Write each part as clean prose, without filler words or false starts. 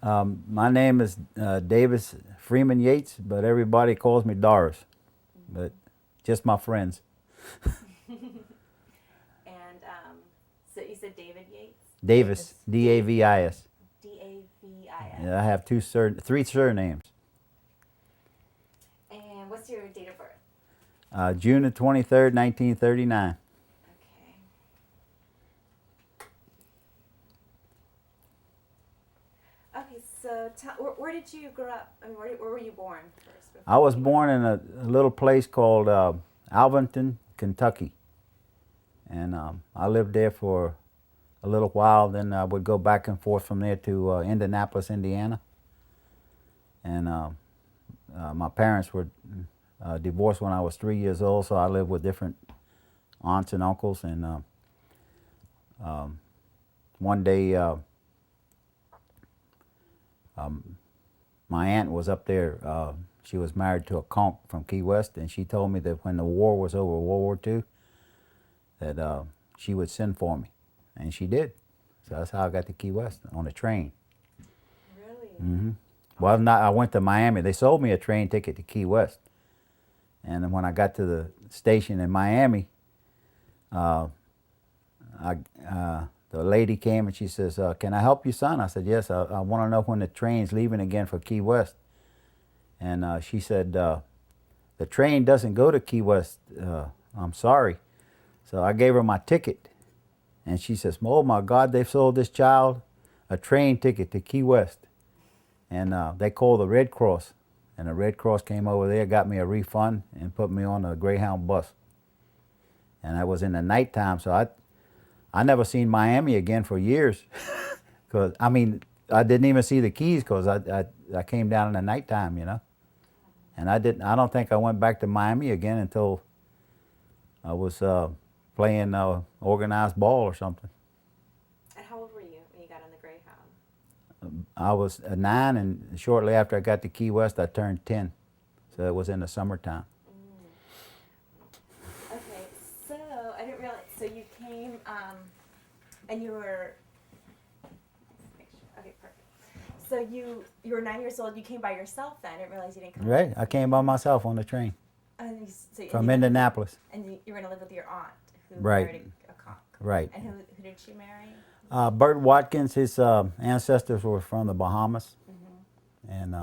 My name is Davis Freeman Yates, but everybody calls me Doris. But just my friends. And so you said David Yates? Davis, D-A-V-I-S. D-A-V-I-S. Yeah, I have three surnames. And what's your date of birth? June the 23rd, 1939. Okay, so where did you grow up? I mean, where were you born first? I was born in a little place called Alvinton, Kentucky. And I lived there for a little while. Then I would go back and forth from there to Indianapolis, Indiana. And my parents were divorced when I was 3 years old, so I lived with different aunts and uncles. And one day, my aunt was up there. She was married to a conch from Key West, and she told me that when the war was over, World War II, that she would send for me, and she did. So that's how I got to Key West, on a train. Really? Mm-hmm. Well, I went to Miami. They sold me a train ticket to Key West, and then when I got to the station in Miami, the lady came and she says, "Can I help you, son?" I said, "Yes. I want to know when the train's leaving again for Key West." And she said, "The train doesn't go to Key West. I'm sorry." So I gave her my ticket, and she says, "Oh my God, they've sold this child a train ticket to Key West." And they called the Red Cross, and the Red Cross came over there, got me a refund, and put me on a Greyhound bus. And I was in the nighttime, so I never seen Miami again for years. Cause I mean, I didn't even see the Keys because I came down in the nighttime, you know. And I don't think I went back to Miami again until I was playing organized ball or something. And how old were you when you got on the Greyhound? I was 9, and shortly after I got to Key West, I turned 10. So it was in the summertime. Okay, so I didn't realize. So you came, and you were. Okay, perfect. So you were 9 years old. You came by yourself then. I didn't realize you didn't come. Right, I came by myself on the train from Indianapolis. And you were going to live with your aunt, who Right. married a conch. Right. And who did she marry? Bert Watkins, his ancestors were from the Bahamas. Mm-hmm. And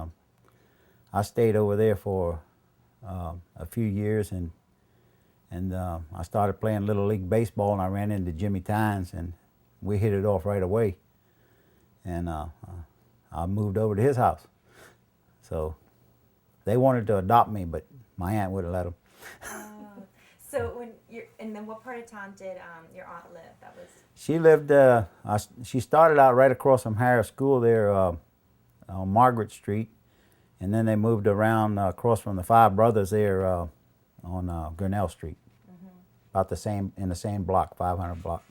I stayed over there for a few years, and I started playing Little League Baseball, and I ran into Jimmy Tynes, and we hit it off right away. And I moved over to his house. So they wanted to adopt me, but my aunt wouldn't let them. So and then what part of town did your aunt live? That was. She lived. She started out right across from Harris School there on Margaret Street, and then they moved around across from the Five Brothers there on Grinnell Street, about in the same block, 500 block.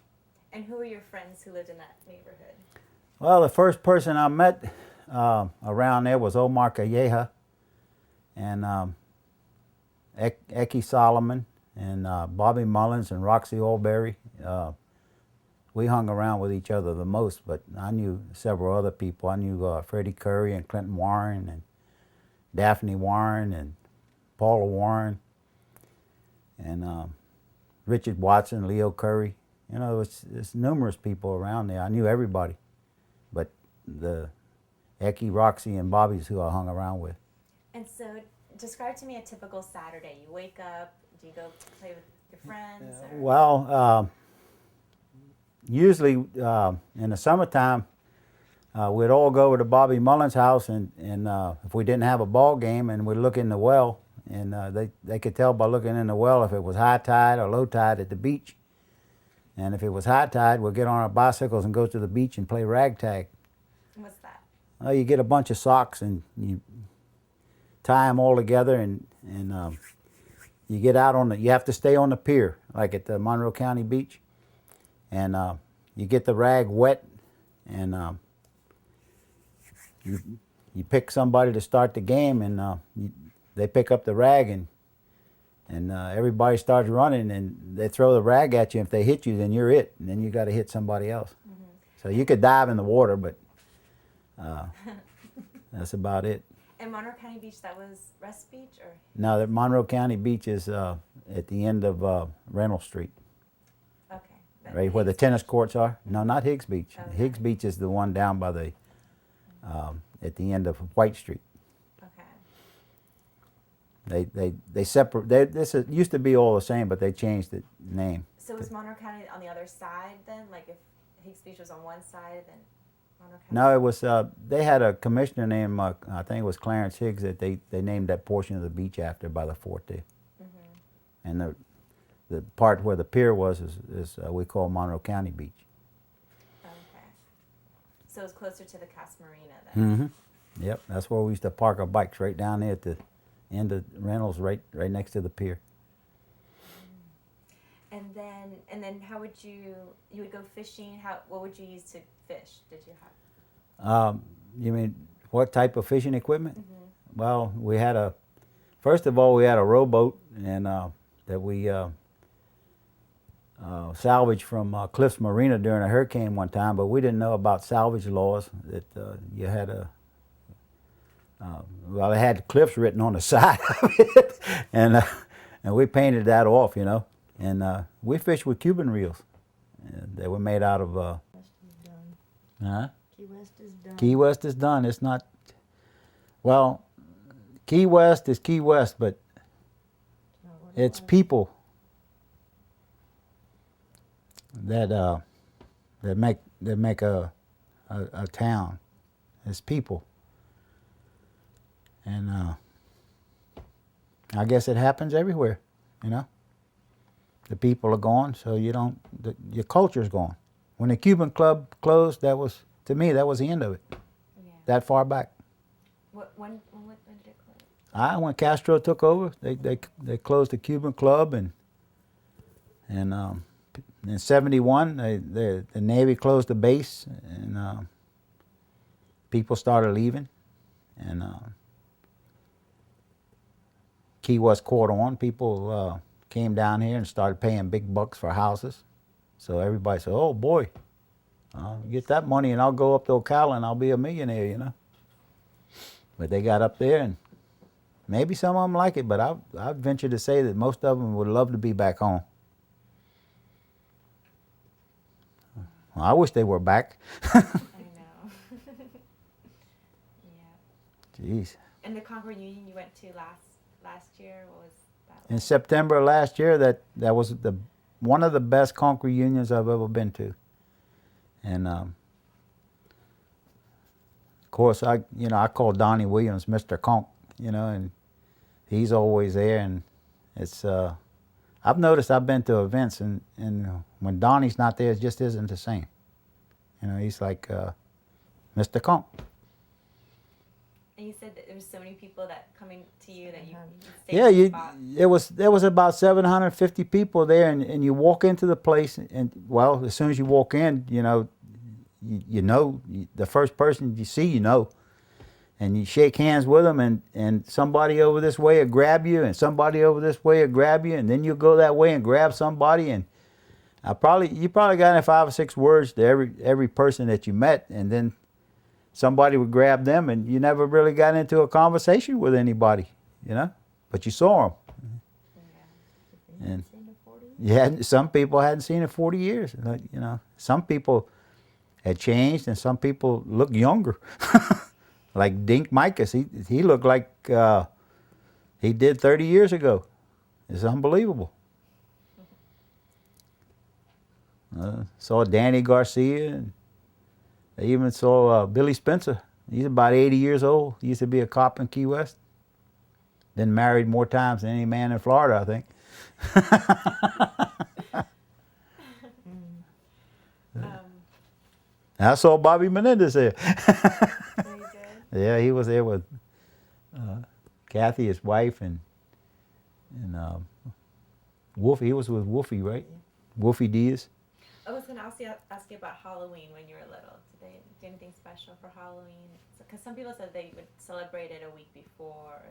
And who were your friends who lived in that neighborhood? Well, the first person I met around there was Omar Calleja and Eki Solomon and Bobby Mullins and Roxy Olberry. We hung around with each other the most, but I knew several other people. I knew Freddie Curry and Clinton Warren and Daphne Warren and Paula Warren and Richard Watson, Leo Curry. You know, it's numerous people around there. I knew everybody, but the Eki, Roxy, and Bobby's who I hung around with. And so, describe to me a typical Saturday. You wake up, do you go play with your friends? Or? Well, usually in the summertime, we'd all go over to Bobby Mullins' house, and if we didn't have a ball game, and we'd look in the well, and they could tell by looking in the well if it was high tide or low tide at the beach. And if it was high tide, we'd get on our bicycles and go to the beach and play ragtag. What's that? You get a bunch of socks and you tie them all together, and you get out you have to stay on the pier, like at the Monroe County Beach. And you get the rag wet, and you pick somebody to start the game, and they pick up the rag, and everybody starts running, and they throw the rag at you. If they hit you, then you're it, and then you got to hit somebody else. Mm-hmm. So you could dive in the water, but That's about it. In Monroe County Beach, that was Rest Beach, or Now, the Monroe County Beach is at the end of Reynolds Street, okay, but right where the Hicks tennis Beach. courts are. No, not Higgs Beach. Okay. Higgs Beach is the one down by the at the end of White Street. Okay. They separate. This used to be all the same, but they changed the name. So was Monroe County on the other side then? Like if Hicks Beach was on one side, then Monroe County? No, it was. They had a commissioner named I think it was Clarence Higgs that they named that portion of the beach after by the fort there. Mm-hmm. And the part where the pier was is we call Monroe County Beach. Okay. So it's closer to the Casa Marina then. Mm-hmm. Yep, that's where we used to park our bikes, right down there at the end of Reynolds, right next to the pier. And then how would you would go fishing? What would you use to fish? Did you have? You mean what type of fishing equipment? Mm-hmm. Well, first of all, we had a rowboat and that we salvaged from Cliffs Marina during a hurricane one time, but we didn't know about salvage laws, that you had well, it had Cliffs written on the side of it, and we painted that off, you know, and we fished with Cuban reels. They were made out of, West is done. huh? Key West is done. Key West is done. It's not, well, Key West is Key West, but Not what it it's was. people that make a town. It's people, and I guess it happens everywhere, you know. The people are gone, so your culture's gone. When the Cuban Club closed, to me that was the end of it. Yeah. That far back. When did it close? When Castro took over, they closed the Cuban Club, and in '71 the Navy closed the base, and people started leaving, and Key West caught on. People came down here and started paying big bucks for houses, so everybody said, "Oh boy, get that money and I'll go up to Ocala and I'll be a millionaire," you know. But they got up there, and maybe some of them like it, but I'd venture to say that most of them would love to be back home. Well, I wish they were back. I know. Yeah. Jeez. And the Concord Union you went to last year, what was that In like? September of last year, that was one of the best Concord unions I've ever been to. And of course, I call Donnie Williams Mr. Conk, you know, and he's always there. And it's I've noticed I've been to events, and when Donnie's not there, it just isn't the same. You know, he's like Mr. Conk. And you said that there were so many people that coming to you that you stayed Yeah, in the spot. there was about 750 people there, and you walk into the place, and well, as soon as you walk in, you know the first person you see, you know, and you shake hands with them, and somebody over this way will grab you, and somebody over this way will grab you, and then you go that way and grab somebody, and you probably got in 5 or 6 words to every person that you met, and then somebody would grab them, and you never really got into a conversation with anybody, you know, but you saw them. Yeah. And Seen it 40 years? yeah, some people hadn't seen it 40 years. You know, some people had changed, and some people look younger. Like Dink Micus, he looked like he did 30 years ago. It's unbelievable. Saw Danny Garcia, and I even saw Billy Spencer. He's about 80 years old. He used to be a cop in Key West. Been married more times than any man in Florida, I think. I saw Bobby Menendez there. Very good. Yeah, he was there with Kathy, his wife, and Wolfie. He was with Wolfie, right? Wolfie Diaz. I was going to ask you about Halloween when you were little. Did they do anything special for Halloween? Because some people said they would celebrate it a week before. Or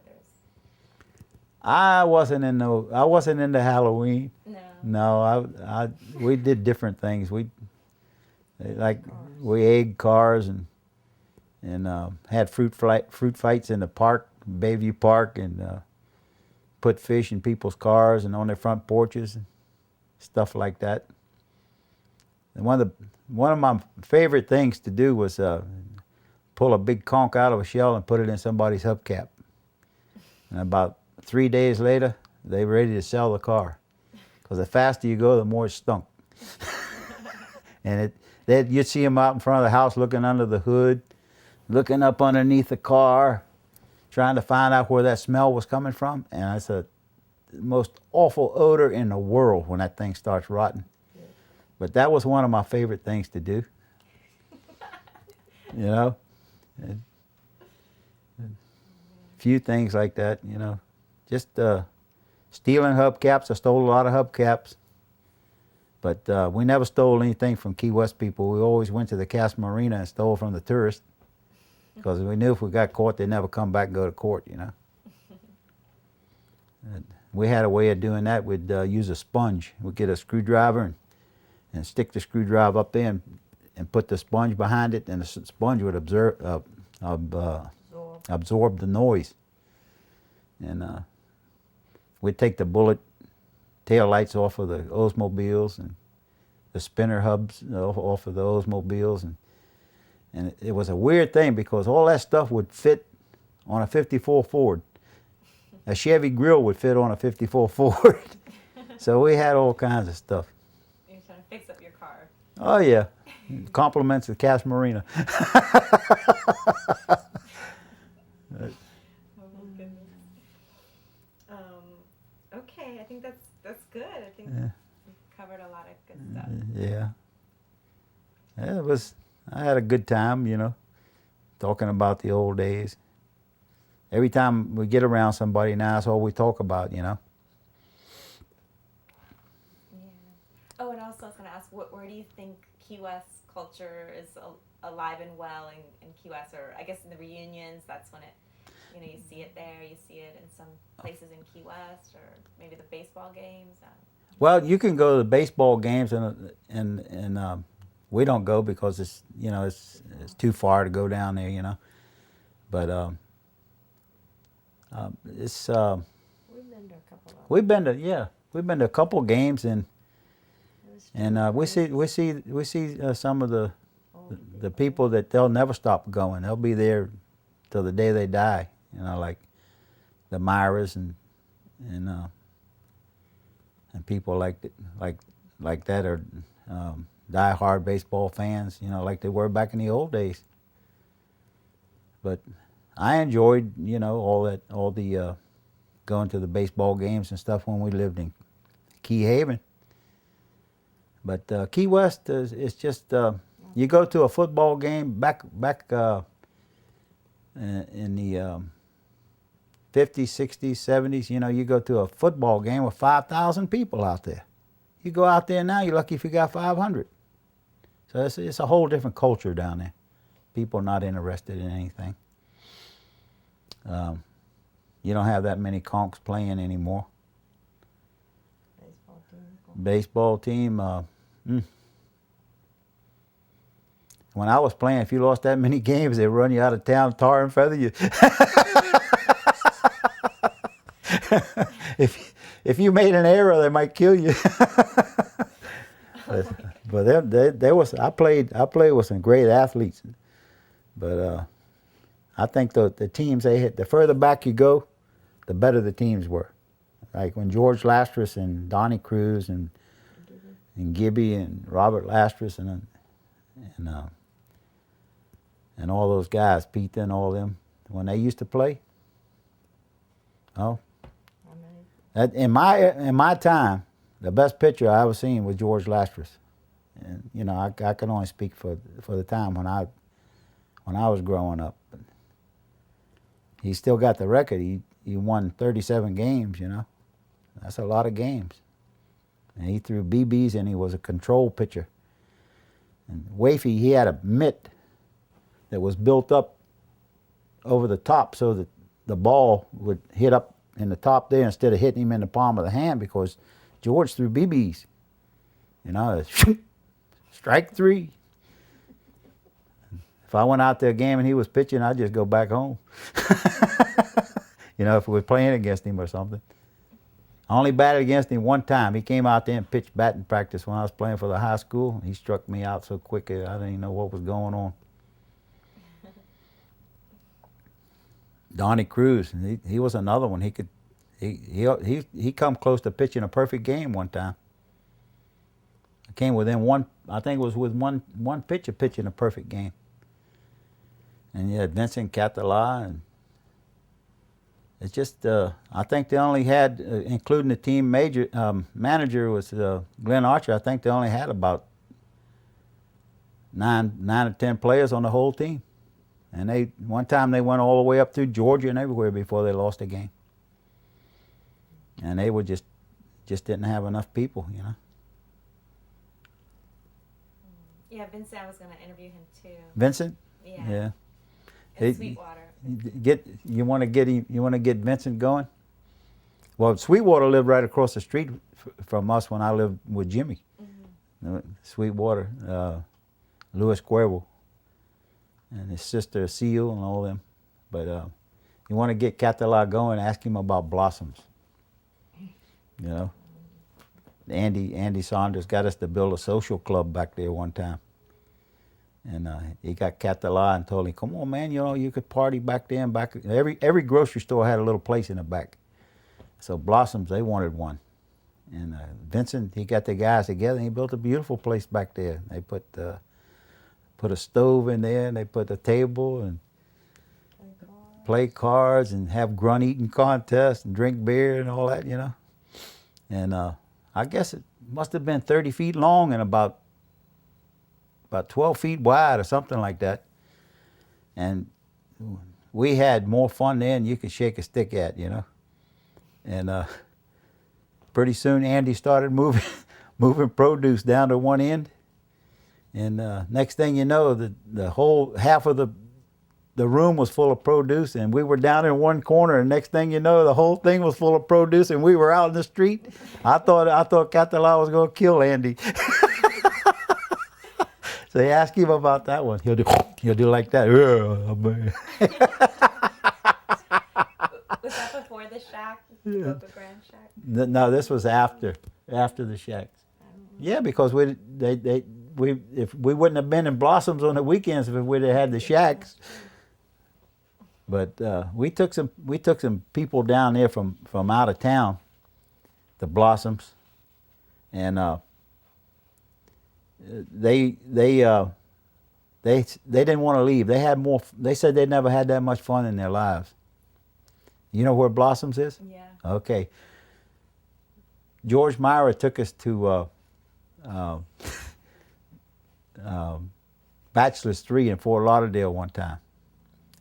I wasn't into Halloween. no. No, we did different things. We egged cars, and and had fruit fights in the park, Bayview Park, and put fish in people's cars and on their front porches, and stuff like that. And one of my favorite things to do was pull a big conch out of a shell and put it in somebody's hubcap. And about 3 days later, they were ready to sell the car, because the faster you go, the more it stunk. And you'd see them out in front of the house looking under the hood, looking up underneath the car, trying to find out where that smell was coming from. And it's the most awful odor in the world when that thing starts rotting. But that was one of my favorite things to do. You know? A few things like that, you know. Just stealing hubcaps. I stole a lot of hubcaps. But we never stole anything from Key West people. We always went to the Casa Marina and stole from the tourists, because we knew if we got caught, they'd never come back and go to court, you know. And we had a way of doing that. We'd use a sponge. We'd get a screwdriver and stick the screwdriver up there and put the sponge behind it, and the sponge would absorb the noise. And we'd take the bullet tail lights off of the Oldsmobiles and the spinner hubs off of the Oldsmobiles, and it was a weird thing, because all that stuff would fit on a 54 Ford. A Chevy grill would fit on a 54 Ford. So we had all kinds of stuff. You're trying to fix up your car. Oh yeah, compliments of Casa Marina. Oh my goodness. Okay, I think that's good. I think we've covered a lot of good stuff. Yeah. Yeah, I had a good time, you know, talking about the old days. Every time we get around somebody now, that's all we talk about, you know. Yeah. Oh, and also I was going to ask, where do you think Key West culture is alive and well in Key West? Or I guess in the reunions, that's when you see it there. You see it in some places in Key West, or maybe the baseball games. Well, you can go to the baseball games, and we don't go because it's too far to go down there, you know. But it's We've been to a couple of them. we've been to a couple games, and It was we see some of the people that they'll never stop going. They'll be there till the day they die, you know, like the Myras and people like that are die-hard baseball fans, you know, like they were back in the old days. But I enjoyed, you know, all the going to the baseball games and stuff when we lived in Key Haven. But Key West is just you go to a football game back in the 50s, 60s, 70s. You know, you go to a football game with 5,000 people out there. You go out there now, you're lucky if you got 500. So it's a whole different culture down there. People are not interested in anything. You don't have that many conchs playing anymore. Baseball team. When I was playing, if you lost that many games, they run you out of town, tar and feather you. If you made an error, they might kill you. but there was I played with some great athletes, but I think the teams they hit, the further back you go, the better the teams were. Like when George Lastris and Donnie Cruz and Gibby and Robert Lastris and all those guys, Pete and all them, when they used to play. Oh, in my time, the best pitcher I ever seen was George Lastris, and you know I can only speak for the time when I was growing up. But he still got the record. He won 37 games. You know, that's a lot of games. And he threw BBs, and he was a control pitcher. And Wafey, he had a mitt that was built up over the top so that the ball would hit up in the top there instead of hitting him in the palm of the hand, because George threw BBs. You know, strike three. If I went out to a game and he was pitching, I'd just go back home. You know, if we were playing against him or something. I only batted against him one time. He came out there and pitched batting practice when I was playing for the high school. He struck me out so quick I didn't even know what was going on. Donnie Cruz, he was another one. He come close to pitching a perfect game one time. I came within one. I think it was with one pitch of pitching a perfect game. And you had Vincent Catala, and it's just I think they only had, including the team manager was Glenn Archer. I think they only had about nine or 10 players on the whole team. And one time they went all the way up through Georgia and everywhere before they lost a game. And they were just didn't have enough people, you know. Yeah, Vincent, I was going to interview him too. Vincent? Yeah. And Sweetwater. You want to get Vincent going? Well, Sweetwater lived right across the street from us when I lived with Jimmy. Mm-hmm. Sweetwater, Luis Cuervo, and his sister Seal and all them. But you want to get Catala going, ask him about blossoms. You know, Andy Saunders got us to build a social club back there one time. And he got Catala and told him, come on, man, you know, you could party back there and back. Every grocery store had a little place in the back. So Blossoms, they wanted one. And Vincent, he got the guys together and he built a beautiful place back there. They put a stove in there and they put a table and play cards and have grunt eating contests and drink beer and all that, you know. And I guess it must have been 30 feet long and about 12 feet wide or something like that. And we had more fun there than you could shake a stick at, you know. And pretty soon Andy started moving produce down to one end. And next thing you know, the whole half of the room was full of produce, and we were down in one corner, and next thing you know, the whole thing was full of produce, and we were out in the street. I thought Catala was going to kill Andy. So they asked him about that one. He'll do like that. Was that before the shack, Yeah. Boca Grande shack? No, this was after the shacks. Yeah, because if we wouldn't have been in Blossoms on the weekends if we'd have had the shacks. But we took some people down there from out of town, the Blossoms, and they didn't want to leave. They had more. They said they never had that much fun in their lives. You know where Blossoms is? Yeah. Okay. George Myra took us to Bachelor's 3 in Fort Lauderdale one time.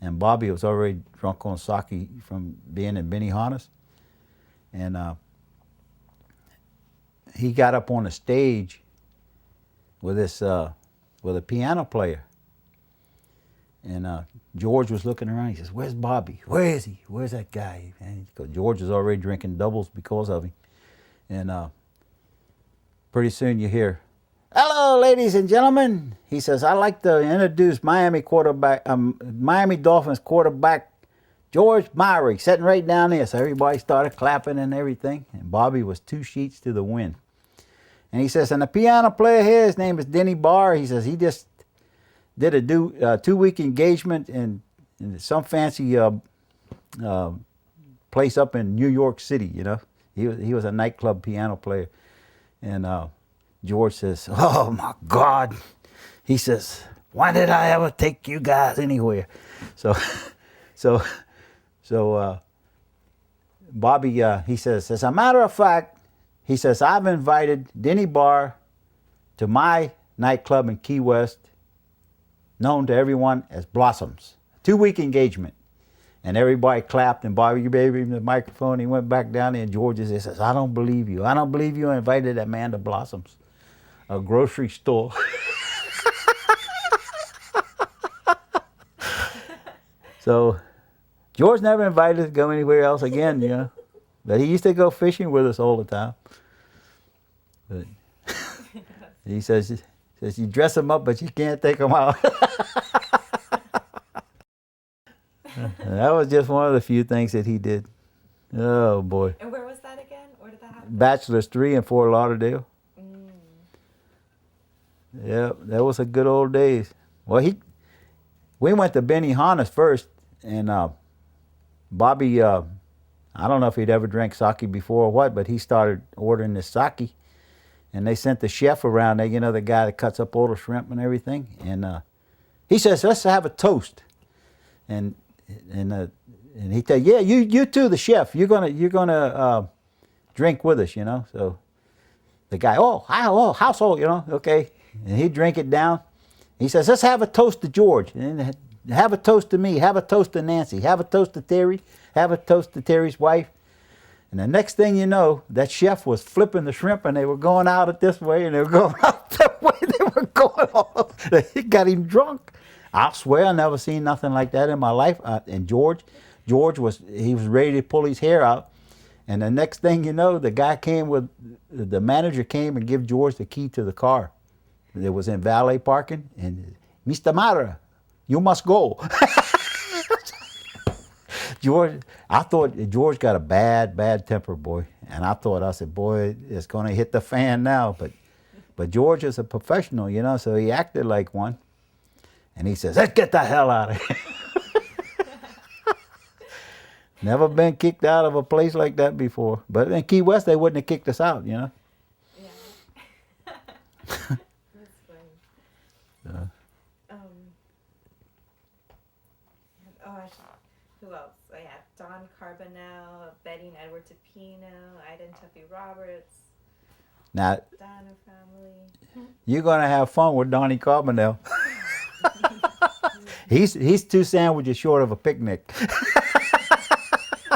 And Bobby was already drunk on sake from being in Benihana's. And he got up on the stage with with a piano player. And George was looking around. He says, "Where's Bobby? Where is he? Where's that guy?" And George was already drinking doubles because of him. And pretty soon you hear, "Hello, ladies and gentlemen." He says, "I'd like to introduce Miami Dolphins quarterback George Myra, sitting right down there." So everybody started clapping and everything. And Bobby was 2 sheets to the wind. And he says, "And the piano player here, his name is Denny Barr." He says, "He just did a 2-week engagement in some fancy place up in New York City, you know. He was a nightclub piano player." And George says, "Oh my God." He says, "Why did I ever take you guys anywhere?" So Bobby, he says, "As a matter of fact," he says, "I've invited Denny Barr to my nightclub in Key West, known to everyone as Blossoms. 2-week engagement." And everybody clapped, and Bobby gave him the microphone. He went back down there, and George says, "I don't believe you. I don't believe you invited that man to Blossoms, a grocery store." So George never invited us to go anywhere else again, you know. But he used to go fishing with us all the time. But he says, "You dress them up, but you can't take them out." That was just one of the few things that he did. Oh boy. And where was that again? Where did that happen? Bachelor's 3 in Fort Lauderdale. Mm. Yeah, that was a good old days. Well, we went to Benihana's first, and Bobby, I don't know if he'd ever drank sake before or what, but he started ordering this sake, and they sent the chef around there, the guy that cuts up all the shrimp and everything, and he says, let's have a toast, and he said, yeah, you too, the chef, you're gonna drink with us, so the guy, household, okay, and he drink it down. He says, let's have a toast to George, and have a toast to me, have a toast to Nancy, have a toast to Terry, have a toast to Terry's wife. And the next thing you know, that chef was flipping the shrimp, and they were going out it this way, and they were going out that way. They were going all. It got him drunk. I swear I never seen nothing like that in my life. And George was ready to pull his hair out. And the next thing you know, the manager came and gave George the key to the car. It was in valet parking, and Mr. Mara, you must go. George, I thought George got a bad temper, boy. And I said, boy, it's going to hit the fan now. But George is a professional, so he acted like one. And he says, let's get the hell out of here. Never been kicked out of a place like that before. But in Key West, they wouldn't have kicked us out, Yeah. That's funny. Who else? I had Don Carbonell, Betty and Edward Tapino, Ida and Tuffy Roberts, Now, Donna family. you're going to have fun with Donnie Carbonell. He's 2 sandwiches short of a picnic.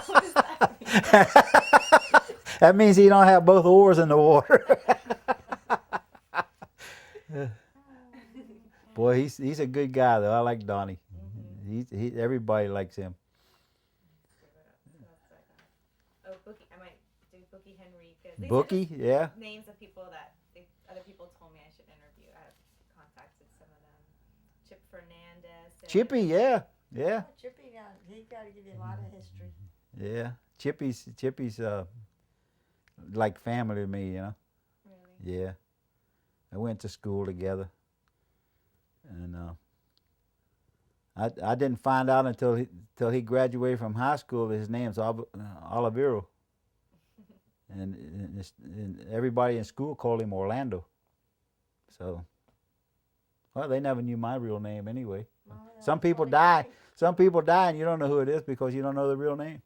What does that mean? That means he don't have both oars in the water. Boy, he's a good guy though. I like Donnie. Everybody likes him. Oh, Bookie. I might do Bookie Henriquez. These are Bookie, just yeah. names of people that other people told me I should interview. I have contacted some of them. Chip Fernandez. Chippy, yeah. Oh, Chippy, he got to give you a lot of history. Yeah. Chippy's like family to me, Really? Yeah. I went to school together. And I didn't find out until he graduated from high school that his name's Olivero. And everybody in school called him Orlando. So, well, they never knew my real name anyway. Well, Some people that's die. Some people die and you don't know who it is because you don't know the real name.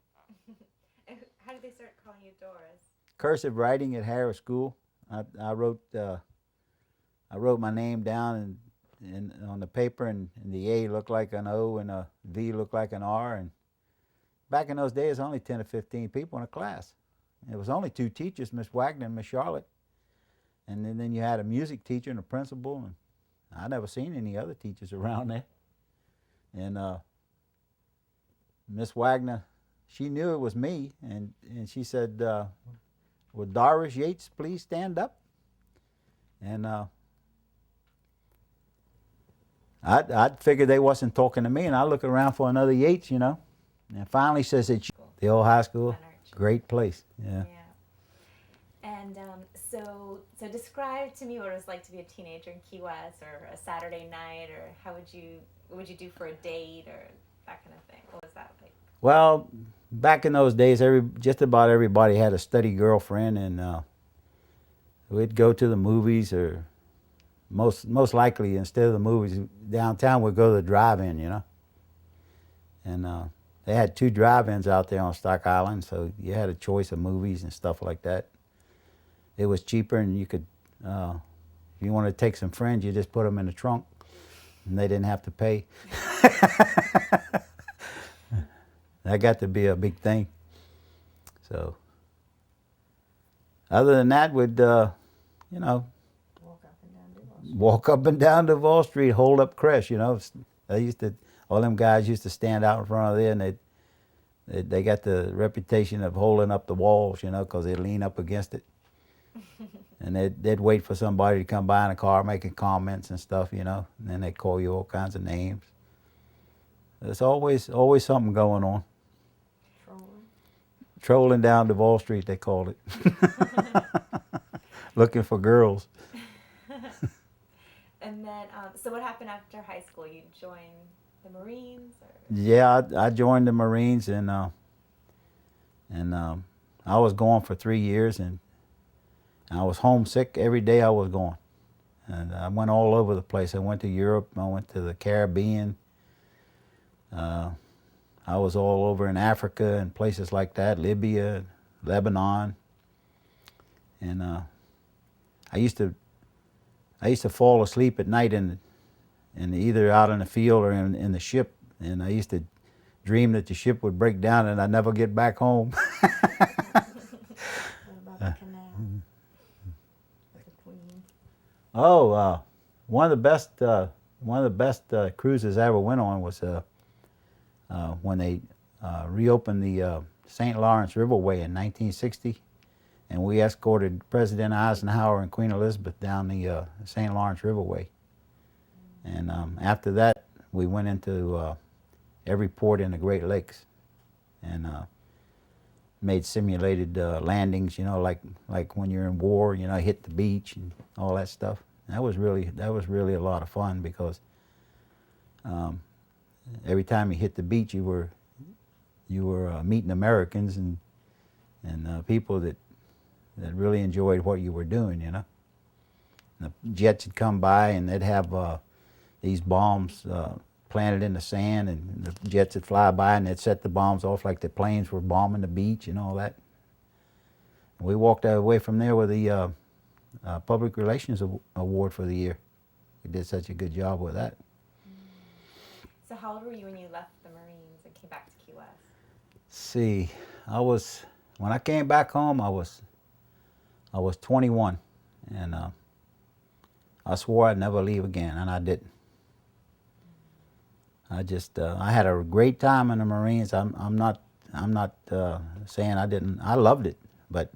And how did they start calling you Doris? Cursive writing at Harris School. I wrote my name down and on the paper, and the A looked like an O and a V looked like an R. And back in those days, only 10 or 15 people in a class. It was only 2 teachers, Miss Wagner and Miss Charlotte. And then you had a music teacher and a principal. And I never seen any other teachers around there. And Miss Wagner, she knew it was me, and she said, would Doris Yates please stand up? And I figured they wasn't talking to me, and I look around for another Yates, And finally says, it's the old high school, great place, yeah. And so describe to me what it was like to be a teenager in Key West, or a Saturday night, or what would you do for a date, or that kind of thing. What was that like? Well, back in those days, just about everybody had a steady girlfriend, and we'd go to the movies, or most likely instead of the movies downtown, we'd go to the drive-in, And they had 2 drive-ins out there on Stock Island, so you had a choice of movies and stuff like that. It was cheaper, and you could, if you wanted to take some friends, you just put them in the trunk, and they didn't have to pay. That got to be a big thing. So, other than that, we'd, walk up and down to Wall Street, hold up creche, all them guys used to stand out in front of there, and they got the reputation of holding up the walls, because they'd lean up against it. And they'd wait for somebody to come by in a car making comments and stuff, and then they'd call you all kinds of names. there's always something going on. Trolling. Trolling down Duval Street, they called it. Looking for girls. And then, so what happened after high school? You joined the Marines? Or? Yeah, I joined the Marines, and I was gone for 3 years, and I was homesick every day I was gone. And I went all over the place. I went to Europe. I went to the Caribbean. I was all over in Africa and places like that, Libya, Lebanon. And I used to fall asleep at night in either out in the field or in the ship, and I used to dream that the ship would break down and I'd never get back home. What about the canal? With the Queen. Oh, one of the best cruises I ever went on was when they reopened the St. Lawrence Riverway in 1960, and we escorted President Eisenhower and Queen Elizabeth down the St. Lawrence Riverway. And after that, we went into every port in the Great Lakes, and made simulated landings. You know, like when you're in war. You know, hit the beach and all that stuff. That was really a lot of fun, because every time you hit the beach, you were meeting Americans and people that really enjoyed what you were doing. You know, and the jets would come by and they'd have these bombs planted in the sand, and the jets would fly by and they'd set the bombs off like the planes were bombing the beach and all that. We walked away from there with the Public Relations Award for the year. We did such a good job with that. So how old were you when you left the Marines and came back to Key West? See, when I came back home, I was 21, and I swore I'd never leave again, and I didn't. I had a great time in the Marines. I'm not saying I didn't. I loved it, but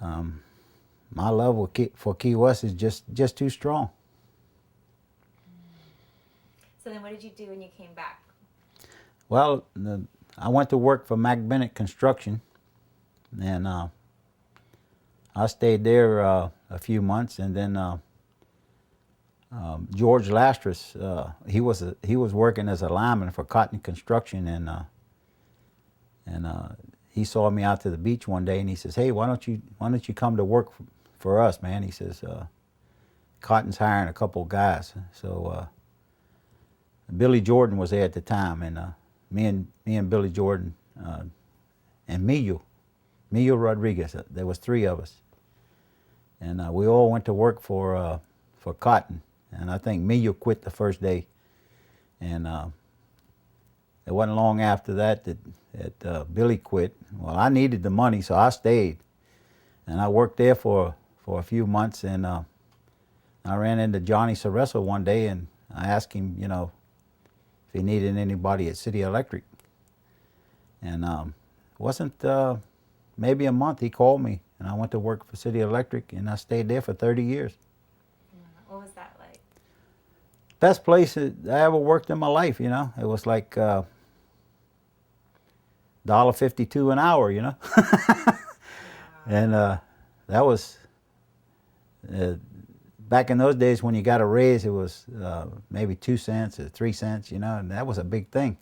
my love for Key West is just too strong. So then what did you do when you came back? Well, I went to work for Mac Bennett Construction, and I stayed there a few months, and then George Lastris, he was working as a lineman for Cotton Construction, and he saw me out to the beach one day, and he says, "Hey, why don't you come to work for us, man?" He says, "Cotton's hiring a couple of guys." So Billy Jordan was there at the time, and me and Billy Jordan and Mio Rodriguez. There was 3 of us, and we all went to work for Cotton. And I think Mio quit the first day, and it wasn't long after that Billy quit. Well, I needed the money, so I stayed, and I worked there for a few months. And I ran into Johnny Cereso one day, and I asked him, you know, if he needed anybody at City Electric. And wasn't maybe a month, he called me, and I went to work for City Electric, and I stayed there for 30 years. What was that like? Best place I ever worked in my life, you know. It was like $1.52 an hour, you know. And that was back in those days when you got a raise, it was maybe 2 cents or 3 cents, you know, and that was a big thing.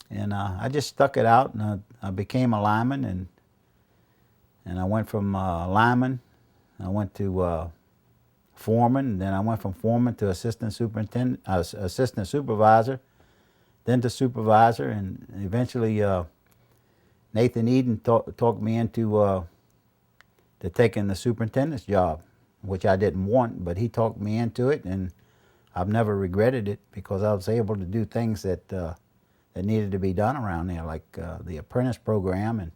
And I just stuck it out, and I became a lineman, and I went from lineman, I went to foreman, and then I went from foreman to assistant supervisor, then to supervisor, and eventually Nathan Eden talked me into to taking the superintendent's job, which I didn't want, but he talked me into it, and I've never regretted it, because I was able to do things that that needed to be done around there, like the apprentice program,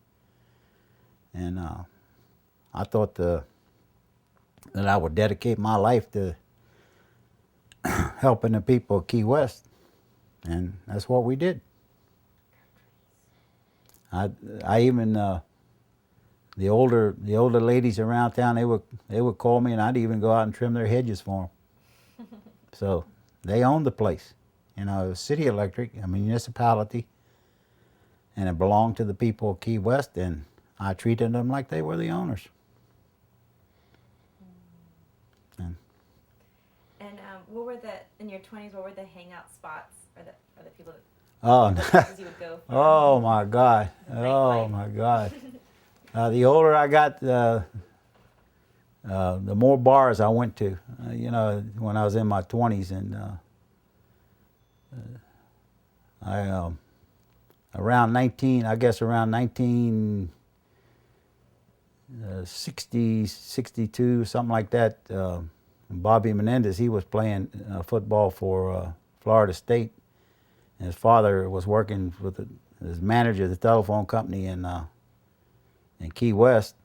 and I thought that I would dedicate my life to helping the people of Key West, and that's what we did. I even the older ladies around town, they would call me, and I'd even go out and trim their hedges for them. So they owned the place, You know, it was city electric, a municipality, and it belonged to the people of Key West, and I treated them like they were the owners. And what were in your 20s? What were the hangout spots or the people? Oh, The places you would go for? oh my God! The Oh nightlife. my God! The older I got, the more bars I went to. You know, when I was in my 20s, and I around 19, I guess around 1960, 62, something like that. Bobby Menendez, he was playing football for Florida State. And his father was working with his manager of the telephone company in Key West.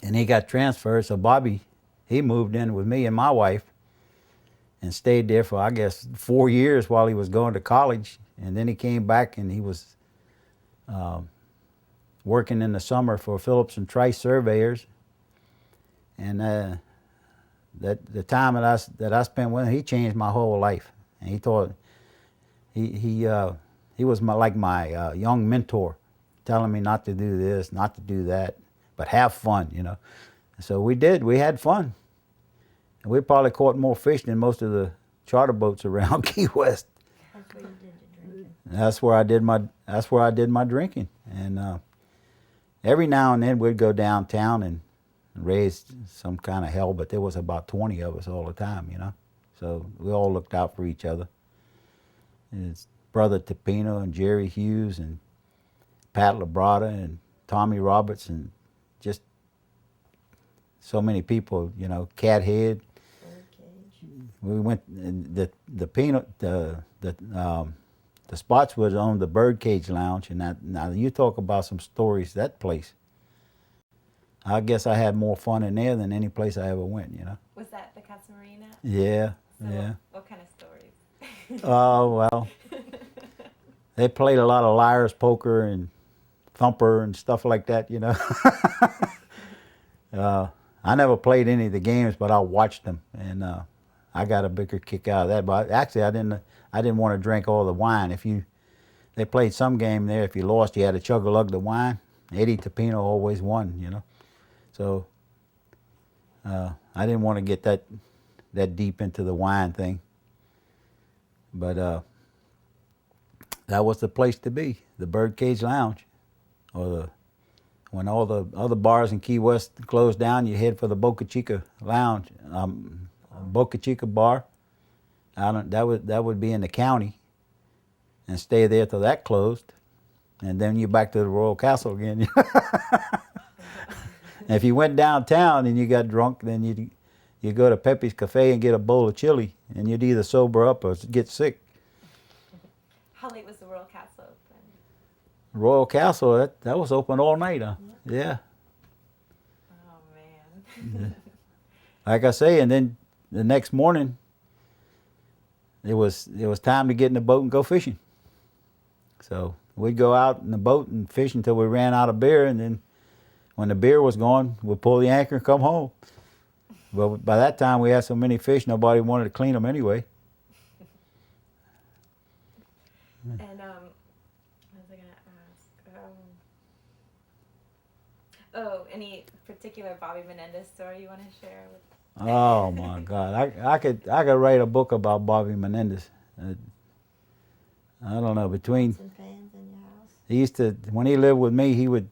And he got transferred, so Bobby, he moved in with me and my wife and stayed there for, I guess, 4 years while he was going to college. And then he came back and he was working in the summer for Phillips and Trice Surveyors. And the time that I spent with him, he changed my whole life. And he thought he was like my young mentor, telling me not to do this, not to do that, but have fun, you know. So we did. We had fun. And we probably caught more fish than most of the charter boats around Key West. That's where you did the drinking. That's where I did my drinking. And every now and then we'd go downtown and raise some kind of hell, but there was about 20 of us all the time, you know. So we all looked out for each other. His brother Topino and Jerry Hughes and Pat Labrada and Tommy Roberts and just so many people, you know, Cathead. Birdcage. We went the Spotswoods owned the Birdcage Lounge, and now you talk about some stories. That place, I guess I had more fun in there than any place I ever went. You know. Was that the Casa Marina? Yeah, So yeah. What kind of stories? Oh well, they played a lot of liar's poker and thumper and stuff like that. You know. I never played any of the games, but I watched them, and I got a bigger kick out of that. But actually, I didn't want to drink all the wine. They played some game there. If you lost, you had to chug a lug the wine. Eddie Topino always won, you know. So I didn't want to get that deep into the wine thing. But that was the place to be, the Birdcage Lounge, when all the other bars in Key West closed down, you head for the Boca Chica Lounge, Boca Chica Bar. That would be in the county, and stay there till that closed, and then you're back to the Royal Castle again. And if you went downtown and you got drunk, then you go to Pepe's Cafe and get a bowl of chili, and you'd either sober up or get sick. How late was the Royal Castle open? Royal Castle, that was open all night, huh? Yeah. Oh man. Like I say, and then the next morning, it was time to get in the boat and go fishing. So we'd go out in the boat and fish until we ran out of beer, and then when the beer was gone, we'd pull the anchor and come home. But by that time, we had so many fish, nobody wanted to clean them anyway. And what was I gonna ask? Oh, any particular Bobby Menendez story you want to share with? Oh my God, I could write a book about Bobby Menendez. I don't know, between Some fans in your house. he used to, when he lived with me, he would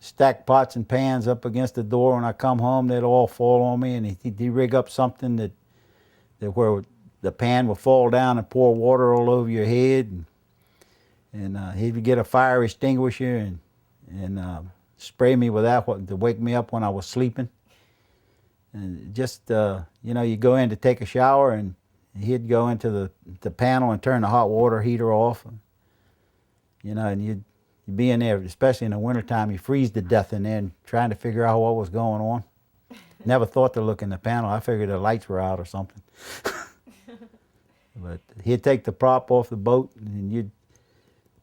stack pots and pans up against the door. When I come home, they'd all fall on me, and he'd rig up something that where the pan would fall down and pour water all over your head, and he'd get a fire extinguisher and spray me with that to wake me up when I was sleeping. And just you go in to take a shower, and he'd go into the panel and turn the hot water heater off. And you'd be in there, especially in the wintertime, you freeze to death in there and trying to figure out what was going on. Never thought to look in the panel. I figured the lights were out or something. But he'd take the prop off the boat, and you'd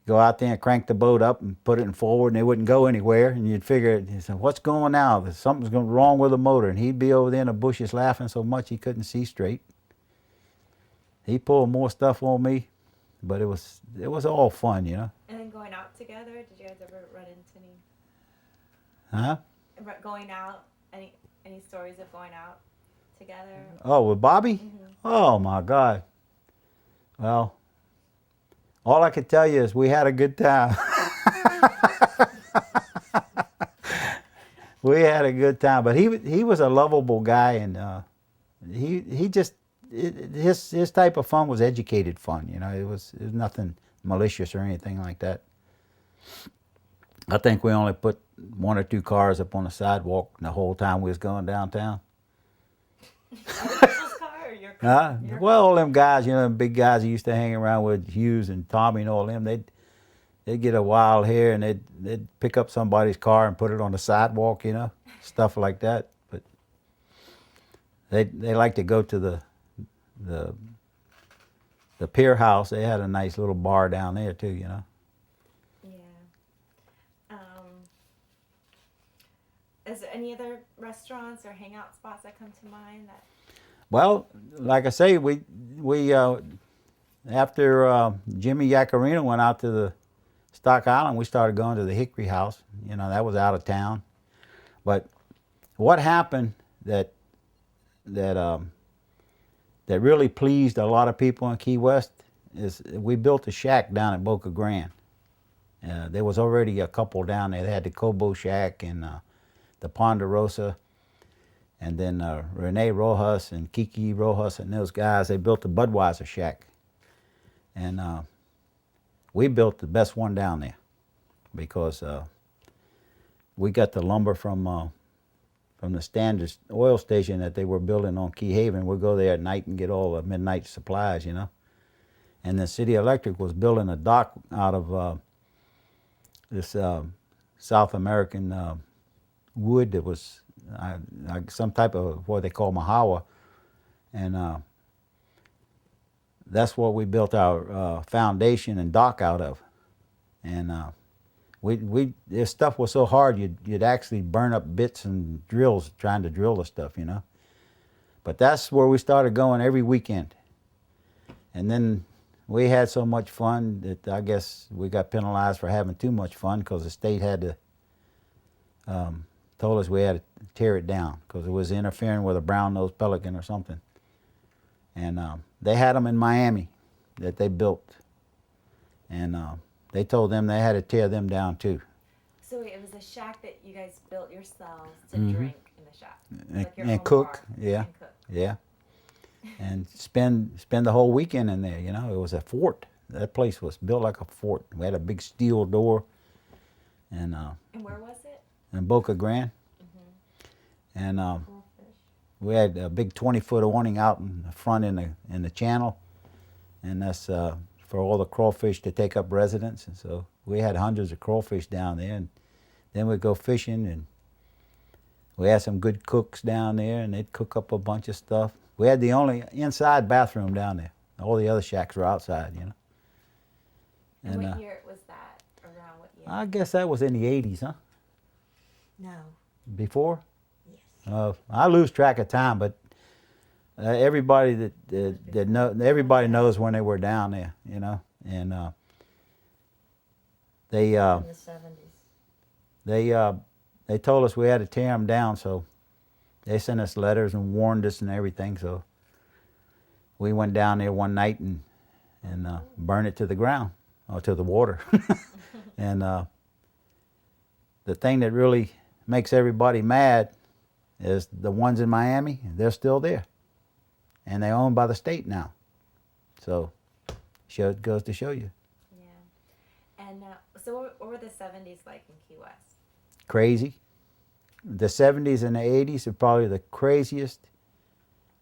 go out there and crank the boat up and put it in forward, and it wouldn't go anywhere. And you'd figure, what's going on now? Something's wrong with the motor. And he'd be over there in the bushes laughing so much he couldn't see straight. he pulled more stuff on me, but it was all fun, you know. And then going out together, did you guys ever run into any Huh? going out? Any stories of going out together? Oh, with Bobby? Mm-hmm. Oh my God. Well, all I could tell you is we had a good time. We had a good time, but he was a lovable guy, and he just his type of fun was educated fun. You know, it was nothing malicious or anything like that. I think we only put 1 or 2 cars up on the sidewalk the whole time we was going downtown. Other people's car or your car? Your Well, all them guys, you know, them big guys who used to hang around with Hughes and Tommy and all them, they'd get a wild hair and they'd pick up somebody's car and put it on the sidewalk, you know, stuff like that. But they like to go to the Pier House. They had a nice little bar down there too, you know. Yeah. Is there any other restaurants or hangout spots that come to mind that? Well, like I say, we after Jimmy Yacarino went out to the Stock Island, we started going to the Hickory House. You know, that was out of town. But what happened that really pleased a lot of people in Key West is we built a shack down at Boca Grande. There was already a couple down there. They had the Cobo Shack and the Ponderosa, and then Rene Rojas and Kiki Rojas and those guys, they built the Budweiser Shack. And we built the best one down there because we got the lumber from the Standard oil station that they were building on Key Haven. We'd go there at night and get all the midnight supplies, you know. And the City Electric was building a dock out of this South American wood that was some type of what they call mahawa. And that's what we built our foundation and dock out of. And this stuff was so hard you'd actually burn up bits and drills trying to drill the stuff, you know. But that's where we started going every weekend. And then we had so much fun that I guess we got penalized for having too much fun because the state had to told us we had to tear it down because it was interfering with a brown-nosed pelican or something. And they had them in Miami that they built. And they told them they had to tear them down too. So it was a shack that you guys built yourselves to Mhm. drink in the shack, like your And own cook, bar. yeah. And cook. Yeah. And spend the whole weekend in there, you know. It was a fort. That place was built like a fort. We had a big steel door. And where was it? in Boca Grande. Mm-hmm. And Crawfish. we had a big 20-foot awning out in the front in the channel. And that's for all the crawfish to take up residence. And so we had hundreds of crawfish down there. And then we'd go fishing, and we had some good cooks down there, and they'd cook up a bunch of stuff. We had the only inside bathroom down there. All the other shacks were outside, you know. And what year was that? Around what year? I guess that was in the 80s, huh? No. Before? Yes. I lose track of time, but everybody everybody knows when they were down there, you know. And they In the 70s. they told us we had to tear them down, so they sent us letters and warned us and everything. So we went down there one night and burned it to the ground or to the water. And the thing that really makes everybody mad is the ones in Miami. They're still there, and they're owned by the state now. So it goes to show you. Yeah. And so what were the 70s like in Key West? Crazy. The 70s and the 80s are probably the craziest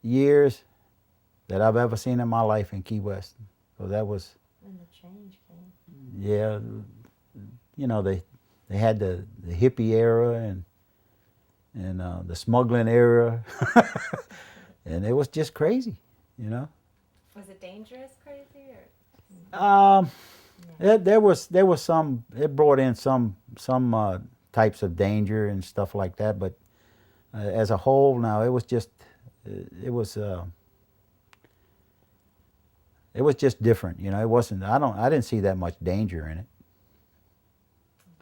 years that I've ever seen in my life in Key West. So that was, When the change came. yeah, you know, they had the hippie era and the smuggling era, and it was just crazy, you know. Was it dangerous crazy or? There was some. It brought in some types of danger and stuff like that, but as a whole, no, it was just it was it was just different. You know, it wasn't. I didn't see that much danger in it.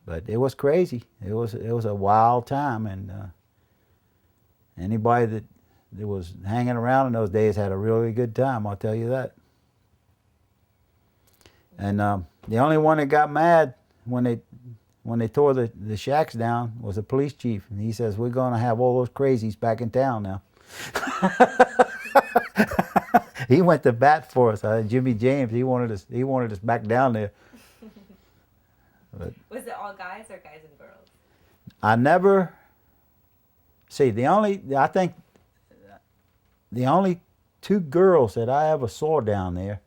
But it was crazy. It was a wild time, and anybody that was hanging around in those days had a really good time. I'll tell you that. And the only one that got mad when they tore the shacks down was the police chief, and he says, "We're going to have all those crazies back in town now." He went to bat for us. Jimmy James, he wanted us back down there. But was it all guys or guys and girls? I never see I think the only two girls that I ever saw down there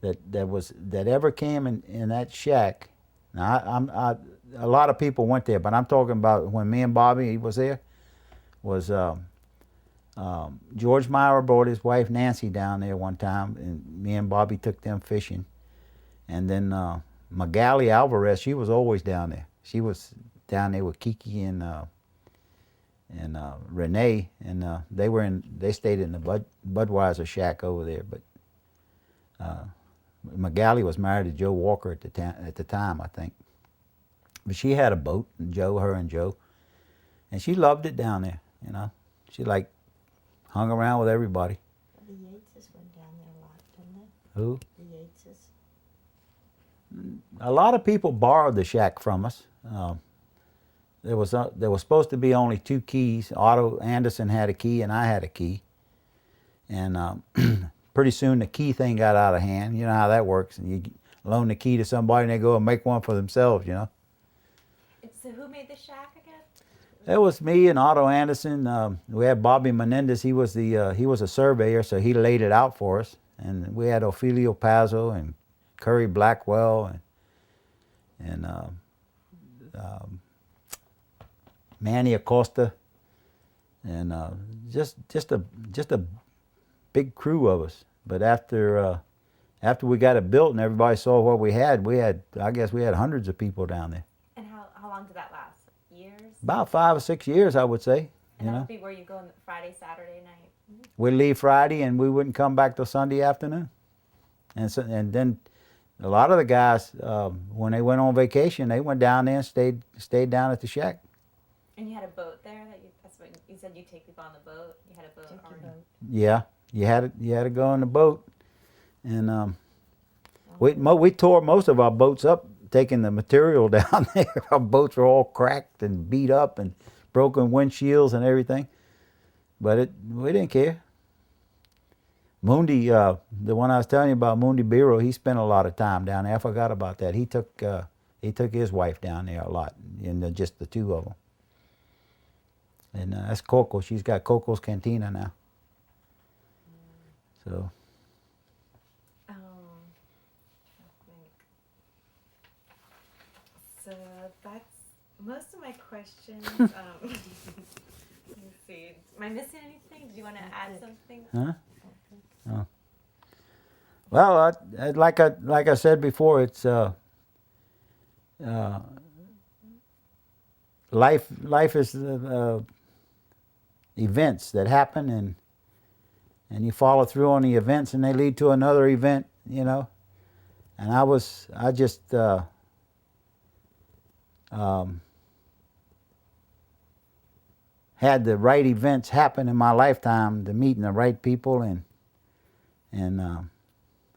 that ever came in that shack. Now a lot of people went there, but I'm talking about when me and Bobby was there. Was George Meyer brought his wife Nancy down there one time, and me and Bobby took them fishing, and then Magali Alvarez, she was always down there. She was down there with Kiki and Renee, and they stayed in the Budweiser shack over there. But Magali was married to Joe Walker at the time, I think. But she had a boat, and her and Joe, and she loved it down there. You know, she hung around with everybody. The Yateses went down there a lot, didn't they? Who? The Yateses. A lot of people borrowed the shack from us. There was supposed to be only two keys. Otto Anderson had a key, and I had a key. And pretty soon the key thing got out of hand. You know how that works. And you loan the key to somebody, and they go and make one for themselves. You know. So who made the shack again? It was me and Otto Anderson. We had Bobby Menendez. He was a surveyor, so he laid it out for us. And we had Ophelio Pazzo and Curry Blackwell and Manny Acosta, and just a big crew of us. But after we got it built and everybody saw what we had hundreds of people down there. And how long did that last? Years? About 5 or 6 years, I would say. And that would be where you go on Friday, Saturday night? We'd leave Friday and we wouldn't come back till Sunday afternoon. And then a lot of the guys, when they went on vacation, they went down there and stayed down at the shack. And you had a boat there? That's what you said. You take people on the boat. You had a boat. Took your boat. Yeah, you had to go on the boat, and we tore most of our boats up taking the material down there. Our boats were all cracked and beat up and broken windshields and everything, but we didn't care. Mundi, the one I was telling you about, Mundi Biro, he spent a lot of time down there. I forgot about that. He took his wife down there a lot, and just the two of them. And that's Coco. She's got Coco's Cantina now. So. I think. So that's most of my questions. Let me see. Am I missing anything? Did you want to add something? Huh? Oh. Well, like I said before, it's life is events that happen, and you follow through on the events, and they lead to another event, you know. And I just had the right events happen in my lifetime, to meeting the right people and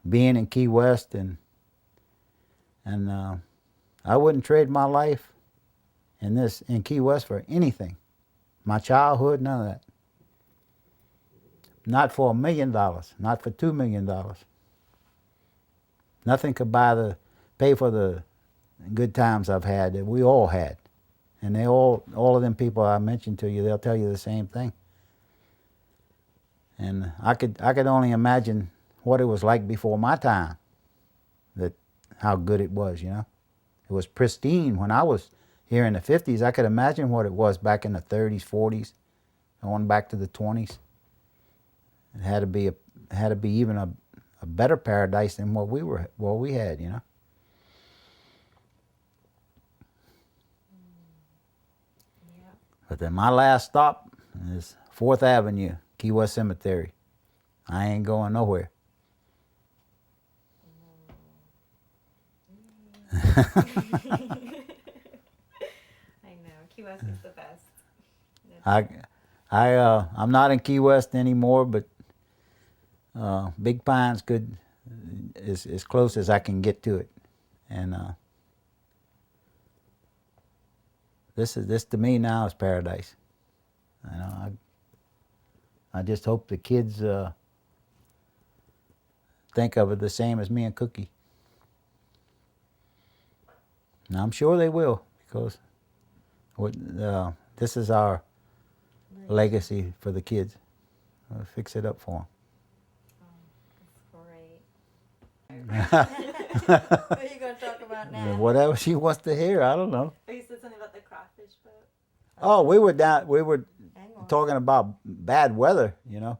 being in Key West, and I wouldn't trade my life in Key West for anything. My childhood, none of that. Not for $1 million, not for $2 million. Nothing could pay for the good times I've had that we all had. And all of them people I mentioned to you, they'll tell you the same thing. And I could only imagine what it was like before my time, how good it was, you know. It was pristine when I was here in the 50s. I could imagine what it was back in the 30s, 40s, going back to the 20s. It had to be even a better paradise than what we had, you know. Yeah. But then my last stop is 4th Avenue, Key West Cemetery. I ain't going nowhere. I know Key West is the best. I'm not in Key West anymore, but Big Pine's good, is as close as I can get to it, and this to me now is paradise. You know, I just hope the kids think of it the same as me and Cookie. And I'm sure they will, because this is our legacy for the kids. We'll fix it up for That's great. What are you going to talk about them. now? Whatever she wants to hear, I don't know. Oh, you said something about the crawfish boat. Oh, we were Hang on. talking about bad weather, you know.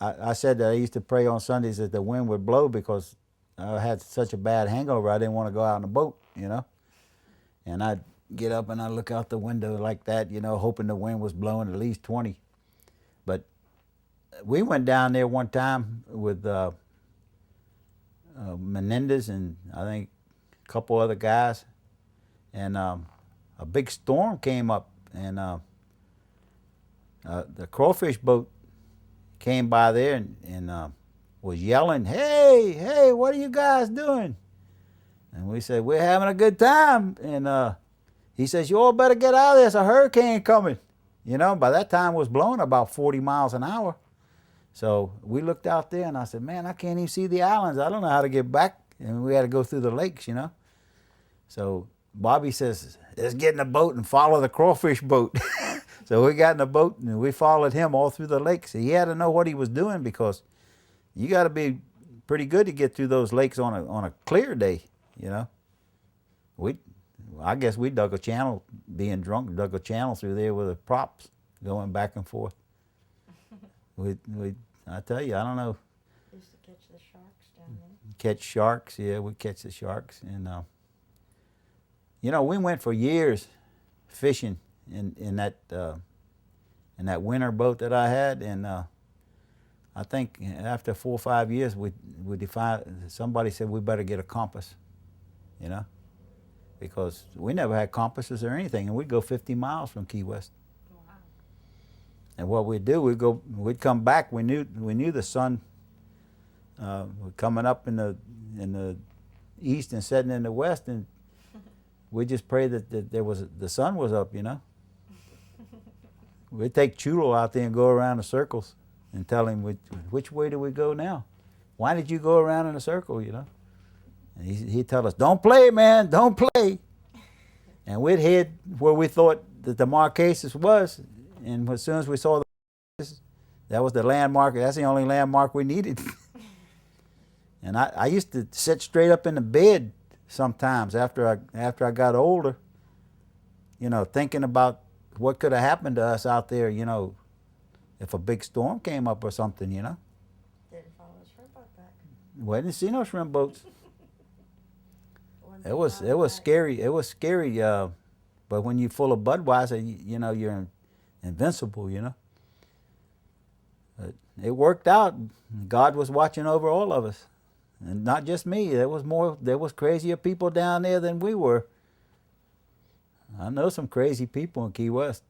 I said that I used to pray on Sundays that the wind would blow because I had such a bad hangover. I didn't want to go out in the boat, you know. And I'd get up and I'd look out the window like that, you know, hoping the wind was blowing at least 20. But we went down there one time with Menendez and I think a couple other guys. And a big storm came up, and the crawfish boat came by there and was yelling, "Hey, hey, what are you guys doing?" And we said, "We're having a good time." And he says, "You all better get out of there. There's a hurricane coming." You know, by that time it was blowing about 40 miles an hour. So we looked out there, and I said, "Man, I can't even see the islands. I don't know how to get back." And we had to go through the lakes, you know. So Bobby says, "Let's get in the boat and follow the crawfish boat." So we got in the boat and we followed him all through the lakes. He had to know what he was doing, because you got to be pretty good to get through those lakes on a clear day, you know. I guess we dug a channel, being drunk, dug a channel through there with the props going back and forth. I tell you, I don't know. Used to catch the sharks down there. Catch sharks, yeah, we catch the sharks. And you know, we went for years fishing in that winter boat that I had, and I think after 4 or 5 years, we somebody said we better get a compass, you know, because we never had compasses or anything, and we'd go 50 miles from Key West. Wow. And what we'd do, we'd come back. We knew the sun coming up in the east and setting in the west, and we just prayed that the sun was up, you know. We'd take Chulo out there and go around in circles and tell him, which way do we go now? Why did you go around in a circle, you know? And he'd tell us, "Don't play, man, don't play." And we'd head where we thought that the Marquesas was, and as soon as we saw that was the landmark. That's the only landmark we needed. And I used to sit straight up in the bed sometimes after I got older, you know, thinking about what could have happened to us out there, you know, if a big storm came up or something, you know. Didn't follow the shrimp boat back. We didn't see no shrimp boats. One It was followed back. scary. It was scary. But when you're full of Budweiser, you know, you're invincible, you know. But it worked out. God was watching over all of us. And not just me. There was crazier people down there than we were. I know some crazy people in Key West.